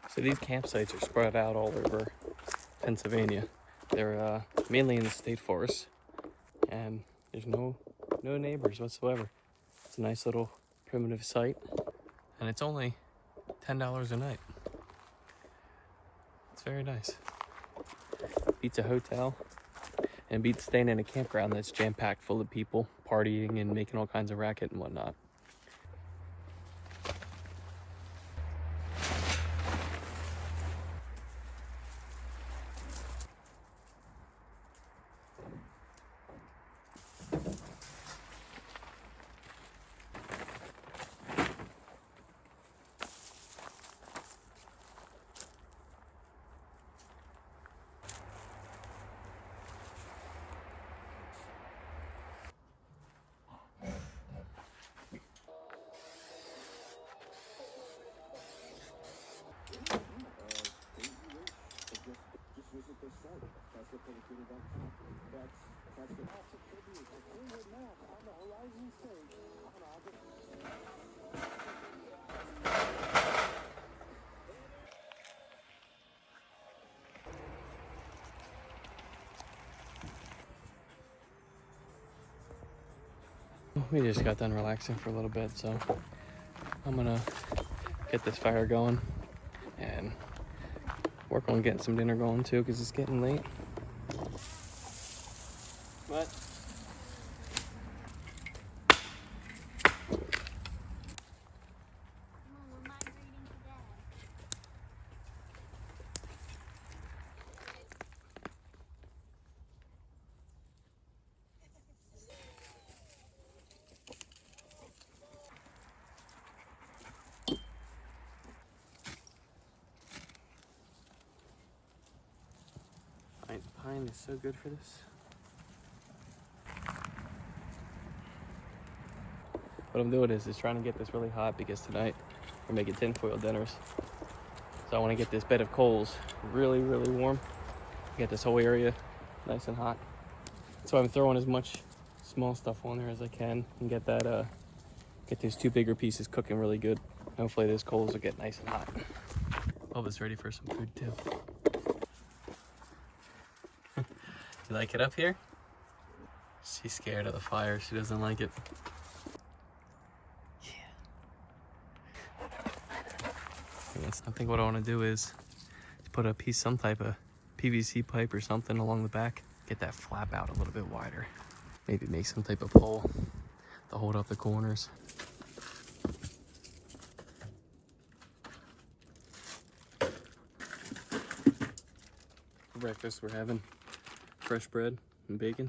So these campsites are spread out all over Pennsylvania. They're mainly in the state forest, and there's no neighbors whatsoever. It's a nice little primitive site, and it's only $10 a night. It's very nice. Beats a hotel, and beats staying in a campground that's jam-packed full of people partying and making all kinds of racket and whatnot. We just got done relaxing for a little bit, so I'm gonna get this fire going and work on getting some dinner going too, because it's getting late. What? Pine is so good for this. What I'm doing is trying to get this really hot, because tonight we're making tinfoil dinners. So I want to get this bed of coals really, really warm. Get this whole area nice and hot. So I'm throwing as much small stuff on there as I can and get that get these two bigger pieces cooking really good. Hopefully those coals will get nice and hot. Bubba's ready for some food too. You like it up here? She's scared of the fire. She doesn't like it. Yeah. I think what I want to do is put a piece, some type of PVC pipe or something along the back. Get that flap out a little bit wider. Maybe make some type of pole to hold up the corners. For breakfast, we're having fresh bread and bacon,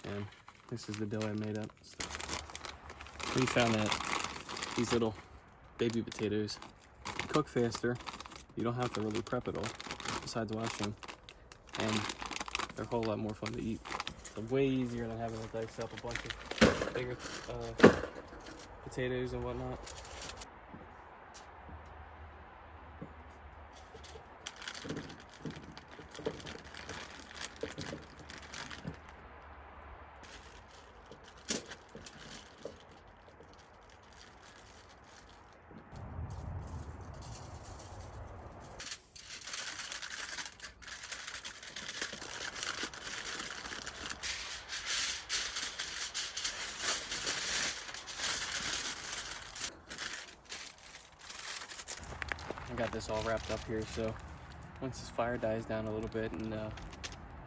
and this is the dough I made up. So we found that these little baby potatoes cook faster. You don't have to really prep it all, besides washing, and they're a whole lot more fun to eat. It's way easier than having to dice up a bunch of bigger potatoes and whatnot. I got this all wrapped up here, so once this fire dies down a little bit and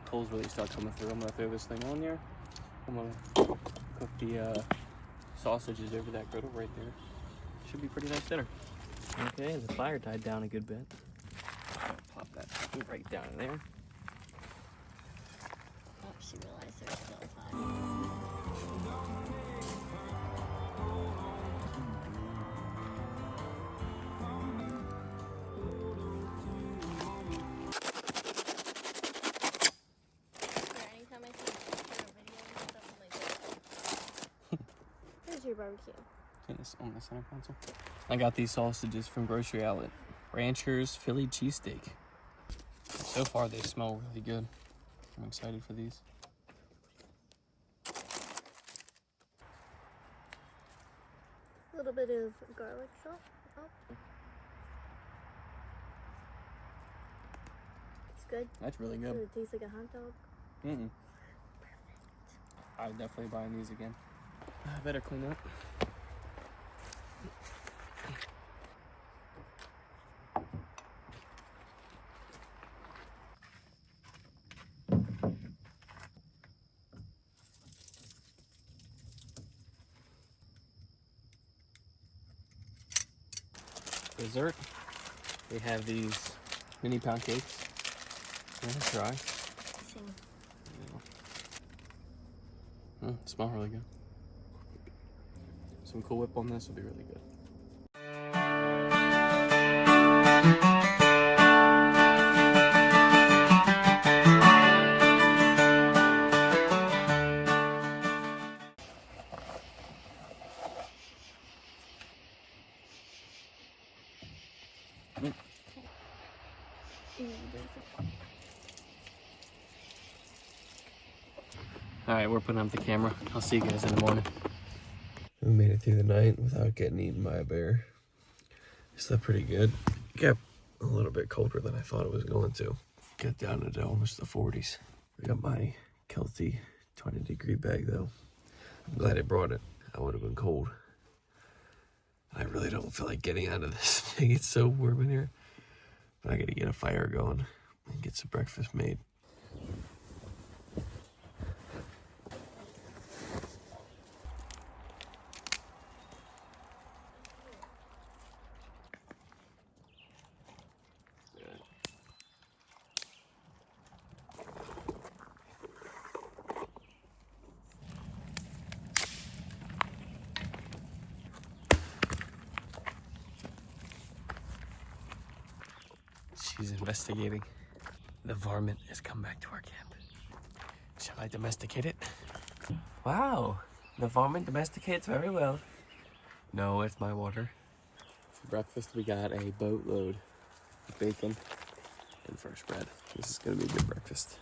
coals really start coming through, I'm gonna throw this thing on there. I'm gonna cook the sausages over that griddle right there. Should be pretty nice dinner. Okay, the fire died down a good bit. Pop that right down in there. Oh, she realized there's still fire. Anytime I see a picture or video or something like that. Here's your barbecue. This on the center console. I got these sausages from Grocery Outlet. Rancher's Philly cheesesteak. So far they smell really good. I'm excited for these. A little bit of garlic salt. Oh. good? That's really Does good. it taste like a hot dog? Mm-mm. I'm definitely buying these again. I better clean up. Dessert. They have these mini pound cakes. I'm gonna try. Same. Smell really good. Some Cool Whip on this would be really good. Alright, we're putting up the camera. I'll see you guys in the morning. We made it through the night without getting eaten by a bear. Slept pretty good. It got a little bit colder than I thought it was going to. Got down into almost the 40s. I got my Kelty 20-degree bag though. I'm glad I brought it. I would have been cold. I really don't feel like getting out of this thing. It's so warm in here. But I gotta get a fire going and get some breakfast made. She's investigating. The varmint has come back to our camp. Shall I domesticate it? Wow, the varmint domesticates very well. No, it's my water. For breakfast, we got a boatload of bacon and fresh bread. This is gonna be a good breakfast.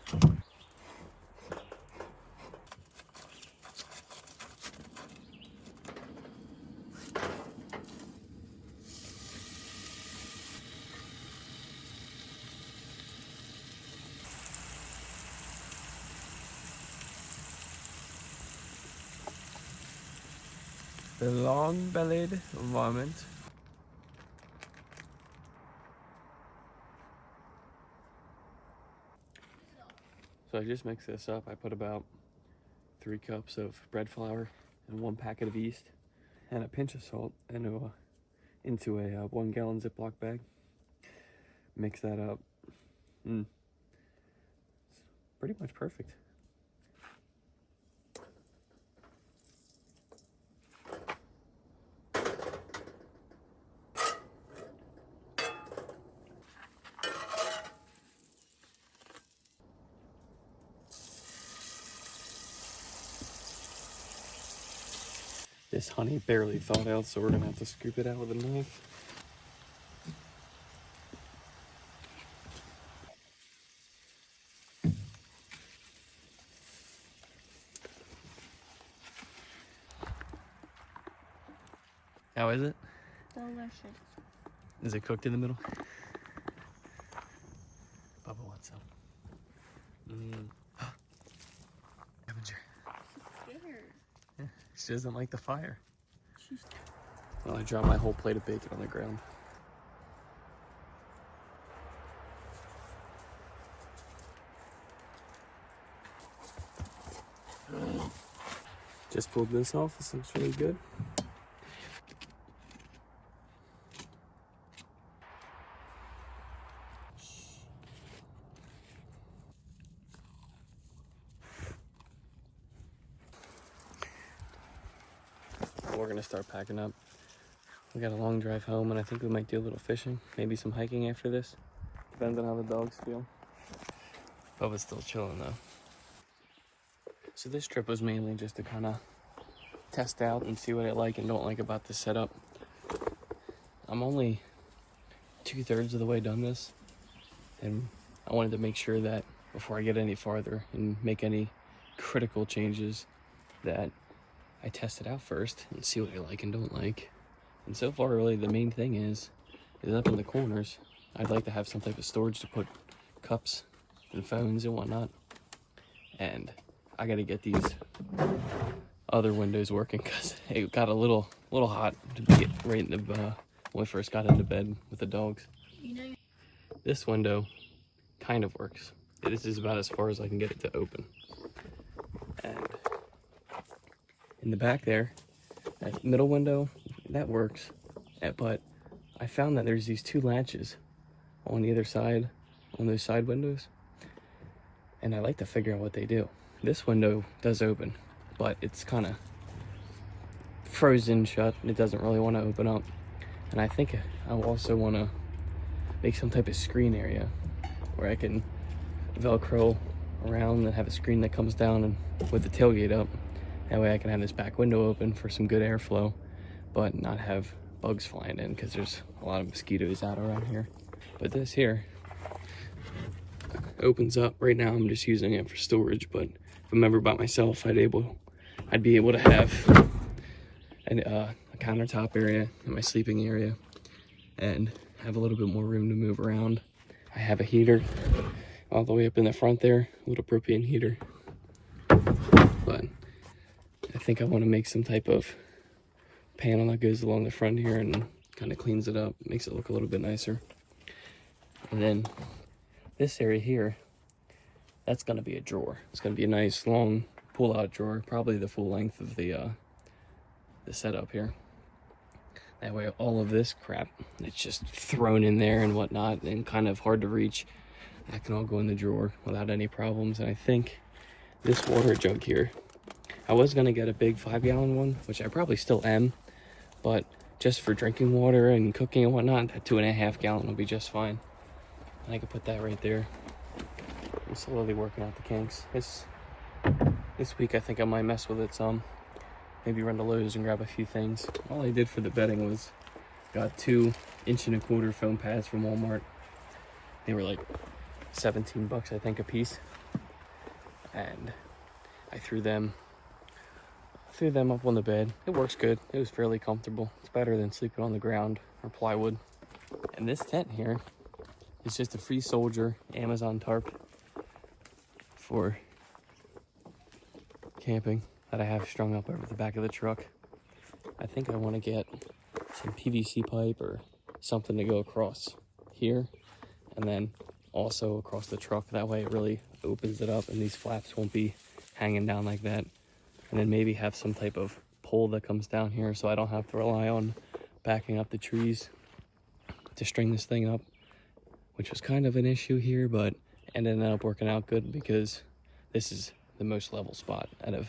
The long-bellied varmint. So I just mixed this up. I put about 3 cups of bread flour and 1 packet of yeast and a pinch of salt into a 1 gallon Ziploc bag. Mix that up. It's pretty much perfect. This honey barely thawed out, so we're gonna have to scoop it out with a knife. How is it? Delicious. Is it cooked in the middle? Bubba wants some. Scavenger. Scared. She doesn't like the fire. She's... Well, I dropped my whole plate of bacon on the ground. Just pulled this off. This looks really good. We're gonna start packing up. We got a long drive home, and I think we might do a little fishing, maybe some hiking after this. Depends on how the dogs feel. Bubba's still chilling though. So this trip was mainly just to kind of test out and see what I like and don't like about this setup. I'm only 2/3 of the way done this, and I wanted to make sure that before I get any farther and make any critical changes that I test it out first and see what I like and don't like. And so far, really, the main thing is up in the corners, I'd like to have some type of storage to put cups and phones and whatnot. And I gotta get these other windows working because it got a little hot to get right in the when we first got into bed with the dogs. You know, This window kind of works. This is about as far as I can get it to open. And in the back there, that middle window, that works. But I found that there's these two latches on either side, on those side windows. And I like to figure out what they do. This window does open, but it's kind of frozen shut. It doesn't really want to open up. And I think I also want to make some type of screen area where I can Velcro around and have a screen that comes down and with the tailgate up. That way I can have this back window open for some good airflow, but not have bugs flying in because there's a lot of mosquitoes out around here. But this here opens up. Right now I'm just using it for storage, but if I'm ever by myself, I'd be able to have a countertop area in my sleeping area and have a little bit more room to move around. I have a heater all the way up in the front there, a little propane heater. But I think I want to make some type of panel that goes along the front here and kind of cleans it up, makes it look a little bit nicer. And then this area here, that's going to be a drawer. It's going to be a nice long pull-out drawer, probably the full length of the setup here. That way all of this crap that's just thrown in there and whatnot and kind of hard to reach, that can all go in the drawer without any problems. And I think this water jug here, I was going to get a big 5-gallon one, which I probably still am, but just for drinking water and cooking and whatnot, that 2.5-gallon will be just fine. And I could put that right there. I'm slowly working out the kinks. This week I think I might mess with it some. Maybe run to Lowe's and grab a few things. All I did for the bedding was got 2 1.25-inch foam pads from Walmart. They were like $17 I think a piece. And I threw them up on the bed. It works good. It was fairly comfortable. It's better than sleeping on the ground or plywood. And this tent here is just a Free Soldier Amazon tarp for camping that I have strung up over the back of the truck. I think I want to get some PVC pipe or something to go across here and then also across the truck. That way it really opens it up and these flaps won't be hanging down like that. And then maybe have some type of pole that comes down here so I don't have to rely on backing up the trees to string this thing up, which was kind of an issue here, but it ended up working out good because this is the most level spot out of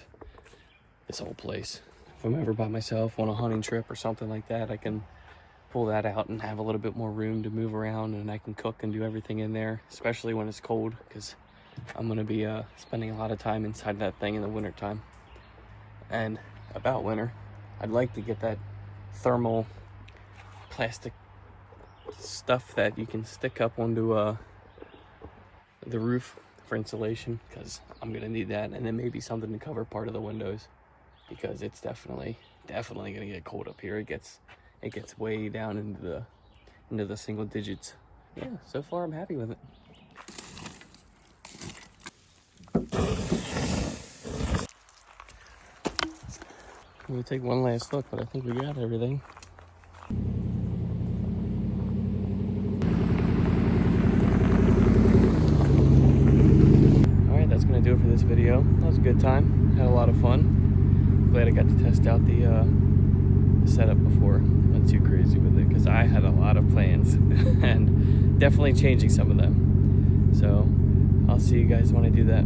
this whole place. If I'm ever by myself on a hunting trip or something like that, I can pull that out and have a little bit more room to move around, and I can cook and do everything in there, especially when it's cold, because I'm going to be spending a lot of time inside that thing in the winter time. And about winter, I'd like to get that thermal plastic stuff that you can stick up onto the roof for insulation, because I'm going to need that, and then maybe something to cover part of the windows, because it's definitely going to get cold up here. It gets way down into the single digits. Yeah, so far I'm happy with it. We'll take one last look, but I think we got everything. Alright, that's going to do it for this video. That was a good time. Had a lot of fun. Glad I got to test out the setup before. Went too crazy with it because I had a lot of plans and definitely changing some of them. So I'll see you guys when I do that.